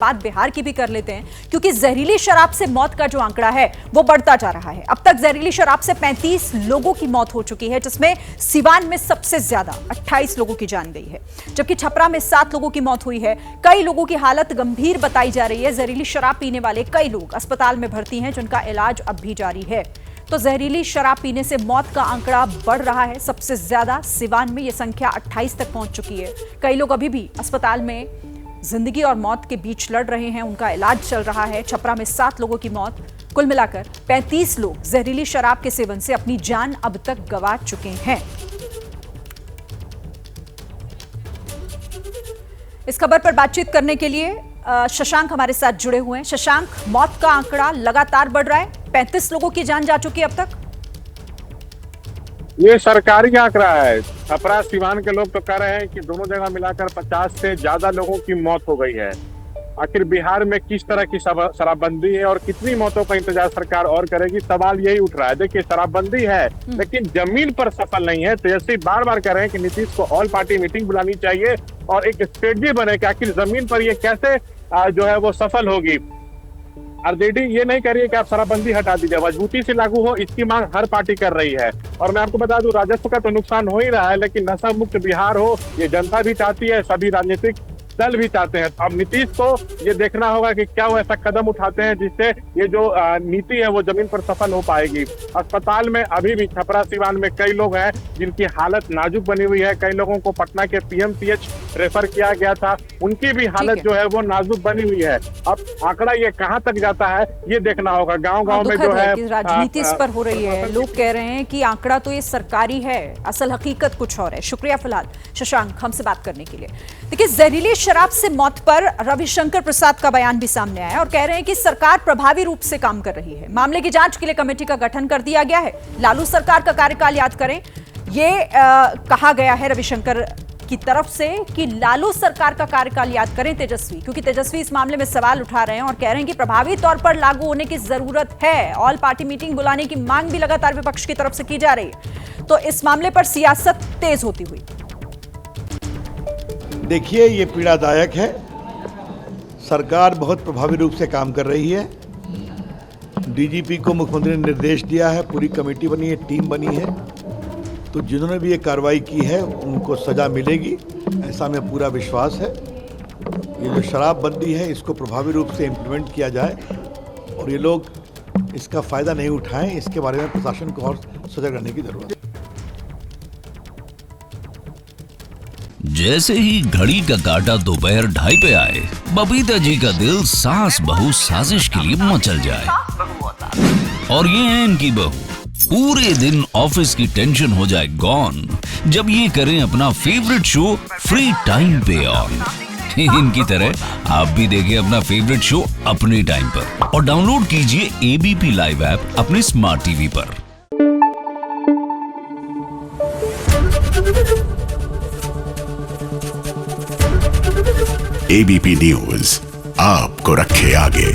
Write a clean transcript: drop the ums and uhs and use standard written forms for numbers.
बात बिहार की भी कर लेते हैं, क्योंकि जहरीली शराब से मौत का जो आंकड़ा है वो बढ़ता जा रहा है। अब तक जहरीली शराब से 35 लोगों की मौत हो चुकी है, जिसमें सिवान में सबसे ज्यादा 28 लोगों की जान गई है, जबकि छपरा में 7 लोगों की मौत हुई है। कई लोगों की हालत गंभीर बताई जा रही है। जहरीली शराब पीने वाले कई लोग अस्पताल में भर्ती हैं, जिनका इलाज अब भी जारी है। तो जहरीली शराब पीने से मौत का आंकड़ा बढ़ रहा है। सबसे ज्यादा सिवान में यह संख्या 28 तक पहुंच चुकी है। कई लोग अभी भी अस्पताल में जिंदगी और मौत के बीच लड़ रहे हैं, उनका इलाज चल रहा है। छपरा में 7 लोगों की मौत, कुल मिलाकर 35 लोग जहरीली शराब के सेवन से अपनी जान अब तक गंवा चुके हैं। इस खबर पर बातचीत करने के लिए शशांक हमारे साथ जुड़े हुए हैं। शशांक, मौत का आंकड़ा लगातार बढ़ रहा है, 35 लोगों की जान जा चुकी है अब तक। ये सरकारी आंकड़ा है। छपरा सिवान के लोग तो कह रहे हैं कि दोनों जगह मिलाकर 50 से ज्यादा लोगों की मौत हो गई है। आखिर बिहार में किस तरह की शराबबंदी है और कितनी मौतों का इंतजार सरकार और करेगी, सवाल यही उठ रहा है। देखिए, शराबबंदी है लेकिन जमीन पर सफल नहीं है। तेजस्वी बार बार कह रहे हैं कि नीतीश को ऑल पार्टी मीटिंग बुलानी चाहिए और एक स्ट्रेटजी बने कि आखिर जमीन पर ये कैसे जो है वो सफल होगी। आरजेडी ये नहीं कर रही है कि आप शराबबंदी हटा दीजिए, मजबूती से लागू हो, इसकी मांग हर पार्टी कर रही है। और मैं आपको बता दूं, राजस्व का तो नुकसान हो ही रहा है, लेकिन नशा मुक्त बिहार हो ये जनता भी चाहती है, सभी राजनीतिक दल भी चाहते हैं। अब नीतीश को ये देखना होगा कि क्या वो ऐसा कदम उठाते हैं जिससे ये जो नीति है वो जमीन पर सफल हो पाएगी। अस्पताल में अभी भी छपरा सिवान में कई लोग हैं जिनकी हालत नाजुक बनी हुई है। कई लोगों को पटना के पीएमसीएच रेफर किया गया था, उनकी भी हालत जो है वो नाजुक बनी हुई है। अब आंकड़ा ये कहाँ तक जाता है ये देखना होगा। गाँव में जो है राजनीति इस पर हो रही है। लोग कह रहे हैं कि आंकड़ा तो ये सरकारी है, असल हकीकत कुछ और है। शुक्रिया फिलहाल शशांक हमसे बात करने के लिए। देखिए, जहरीली शराब से मौत पर रविशंकर प्रसाद का बयान भी सामने आया और कह रहे हैं कि सरकार प्रभावी रूप से काम कर रही है। मामले की जांच के लिए कमेटी का गठन कर दिया गया है। लालू सरकार का कार्यकाल याद करें, ये कहा गया है रविशंकर की तरफ से कि लालू सरकार का कार्यकाल याद करें तेजस्वी, क्योंकि तेजस्वी इस मामले में सवाल उठा रहे हैं और कह रहे हैं कि प्रभावी तौर पर लागू होने की जरूरत है। ऑल पार्टी मीटिंग बुलाने की मांग भी लगातार विपक्ष की तरफ से की जा रही है। तो इस मामले पर सियासत तेज होती हुई। देखिए, ये पीड़ादायक है। सरकार बहुत प्रभावी रूप से काम कर रही है। डीजीपी को मुख्यमंत्री ने निर्देश दिया है, पूरी कमेटी बनी है, टीम बनी है। तो जिन्होंने भी ये कार्रवाई की है उनको सजा मिलेगी, ऐसा हमें पूरा विश्वास है। ये जो शराबबंदी है इसको प्रभावी रूप से इम्प्लीमेंट किया जाए और ये लोग इसका फ़ायदा नहीं उठाएं, इसके बारे में प्रशासन को और सजग रहने की जरूरत है। जैसे ही घड़ी का काटा दोपहर 2:30 पे आए, बबीता जी का दिल सास बहू साजिश के लिए मचल जाए। और ये है इनकी बहू, पूरे दिन ऑफिस की टेंशन हो जाए गॉन जब ये करें अपना फेवरेट शो फ्री टाइम पे ऑन। इनकी तरह आप भी देखिए अपना फेवरेट शो अपने टाइम पर और डाउनलोड कीजिए एबीपी लाइव ऐप अपने स्मार्ट टीवी पर। एबीपी न्यूज आपको रखे आगे।